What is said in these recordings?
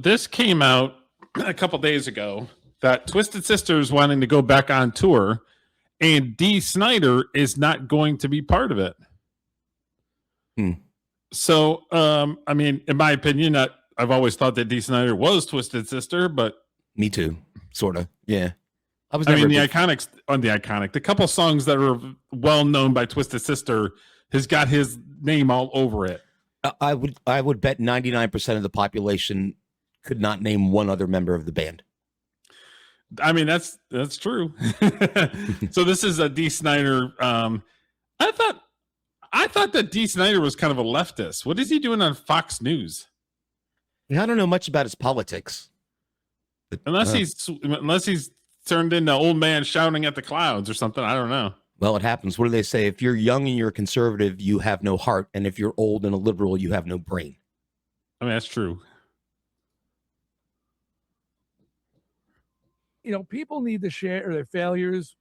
This came out a couple days ago that Twisted Sister is wanting to go back on tour, and Dee Snider is not going to be part of it. So, I mean, in my opinion, I've always thought that Dee Snider was Twisted Sister, but me too, sort of. Yeah, I mean, the couple songs that are well known by Twisted Sister has got his name all over it. I would bet 99% of the population could not name one other member of the band. I mean, that's true. So this is a Dee Snider. I thought that Dee Snider was kind of a leftist. What is he doing on Fox News? I don't know much about his politics. But, unless he's turned into old man shouting at the clouds or something. I don't know. Well, it happens. What do they say? If you're young and you're a conservative, you have no heart. And if you're old and a liberal, you have no brain. I mean, that's true. You know, people need to share their failures,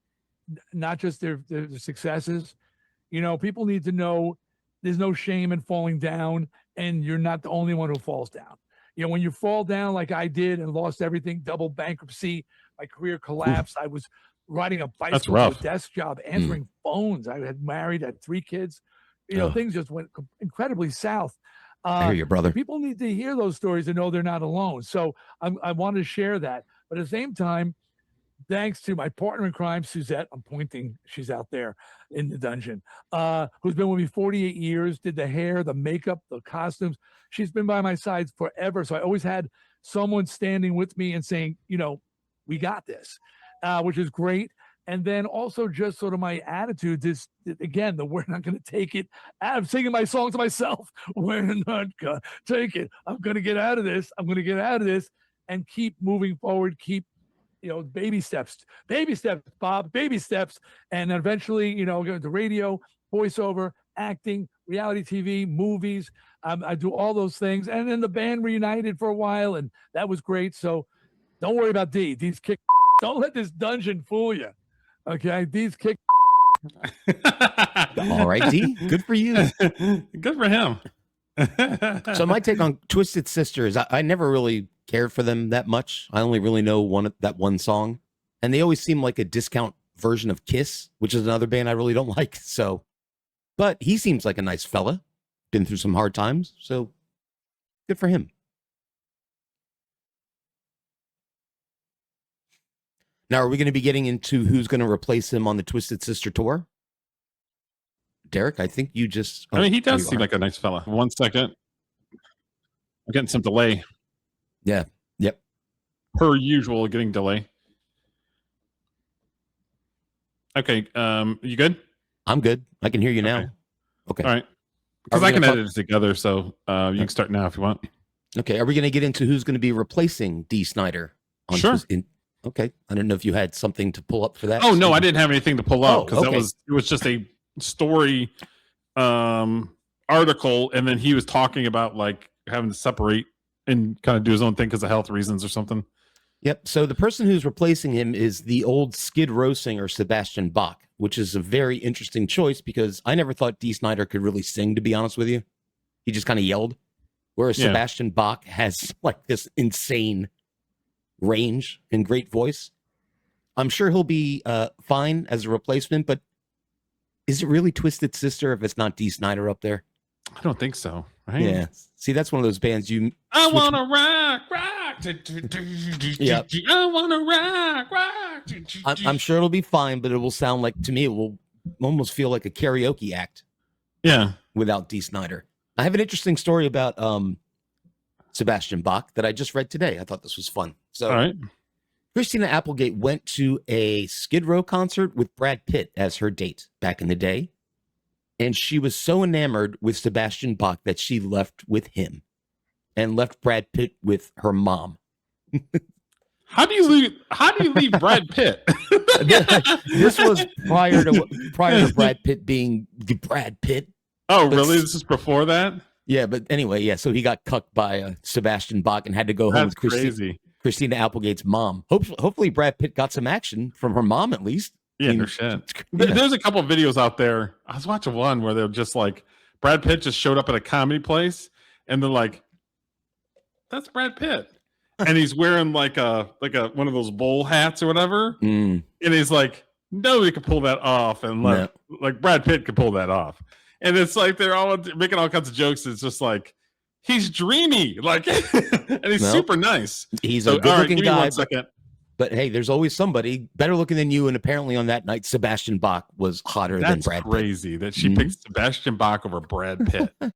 not just their successes. You know, people need to know there's no shame in falling down, and you're not the only one who falls down. You know, when you fall down like I did and lost everything, double bankruptcy, my career collapsed. I was riding a bicycle to a desk job, answering phones. I had married, had 3 kids. You know, things just went incredibly south. I hear you, brother. People need to hear those stories and know they're not alone. So I want to share that. But at the same time, thanks to my partner in crime, Suzette, I'm pointing, she's out there in the dungeon, who's been with me 48 years, did the hair, the makeup, the costumes. She's been by my side forever. So I always had someone standing with me and saying, you know, we got this, which is great. And then also just sort of my attitude is, again, we're not going to take it. I'm singing my song to myself. We're not going to take it. I'm going to get out of this. I'm going to get out of this and keep moving forward, keep, you know, baby steps, Bob, baby steps. And eventually, you know, go to radio, voiceover, acting, reality TV, movies. I do all those things. And then the band reunited for a while, and that was great. So don't worry about Dee. Dee's kick. Don't let this dungeon fool you. Okay? Dee's kick. All right, Dee. Good for you. Good for him. So my take on Twisted Sister is I never really cared for them that much. I only really know that one song, and they always seem like a discount version of Kiss, which is another band I really don't like. So, but he seems like a nice fella, been through some hard times, so good for him. Now, are we going to be getting into who's going to replace him on the Twisted Sister tour? Derek, I think you just... I mean, he does seem like a nice fella. 1 second. I'm getting some delay. Yeah. Yep. Per usual, getting delay. Okay. You good? I'm good. I can hear you now. Okay. All right. Because I can edit it together, so you can start now if you want. Okay. Are we going to get into who's going to be replacing Dee Snider? Sure. Okay. I didn't know if you had something to pull up for that. Oh, no, I didn't have anything to pull up because it was just a story article, and then he was talking about like having to separate and kind of do his own thing because of health reasons or something. Yep. So the person who's replacing him is the old Skid Row singer Sebastian Bach, which is a very interesting choice because I never thought Dee Snider could really sing, to be honest with you. He just kind of yelled. Whereas Sebastian Bach has like this insane range and great voice. I'm sure he'll be fine as a replacement, but is it really Twisted Sister if it's not Dee Snider up there? I don't think so. Right? Yeah. See, that's one of those bands I want to rock. Yep. I want to rock. I'm sure it'll be fine, but it will sound like, to me, it will almost feel like a karaoke act. Yeah. Without Dee Snider. I have an interesting story about Sebastian Bach that I just read today. I thought this was fun. So, all right. Christina Applegate went to a Skid Row concert with Brad Pitt as her date back in the day. And she was so enamored with Sebastian Bach that she left with him and left Brad Pitt with her mom. How do you leave Brad Pitt? This was prior to Brad Pitt being the Brad Pitt. Oh, really? This is before that? Yeah, but anyway, yeah. So he got cucked by Sebastian Bach and had to go home with Christina Applegate's mom. Hopefully Brad Pitt got some action from her mom at least. Yeah, no shit. There's a couple of videos out there. I was watching one where they're just like, Brad Pitt just showed up at a comedy place, and they're like, "That's Brad Pitt," and he's wearing like a one of those bowl hats or whatever, Mm, and he's like, nobody could pull that off, and like Brad Pitt could pull that off, and it's like they're all making all kinds of jokes. It's just like he's dreamy, like, and he's super nice. he's So, a good-looking give me guy. 1 second. But hey, there's always somebody better looking than you. And apparently on that night, Sebastian Bach was hotter than That's Brad Pitt. crazy that she picked Sebastian Bach over Brad Pitt.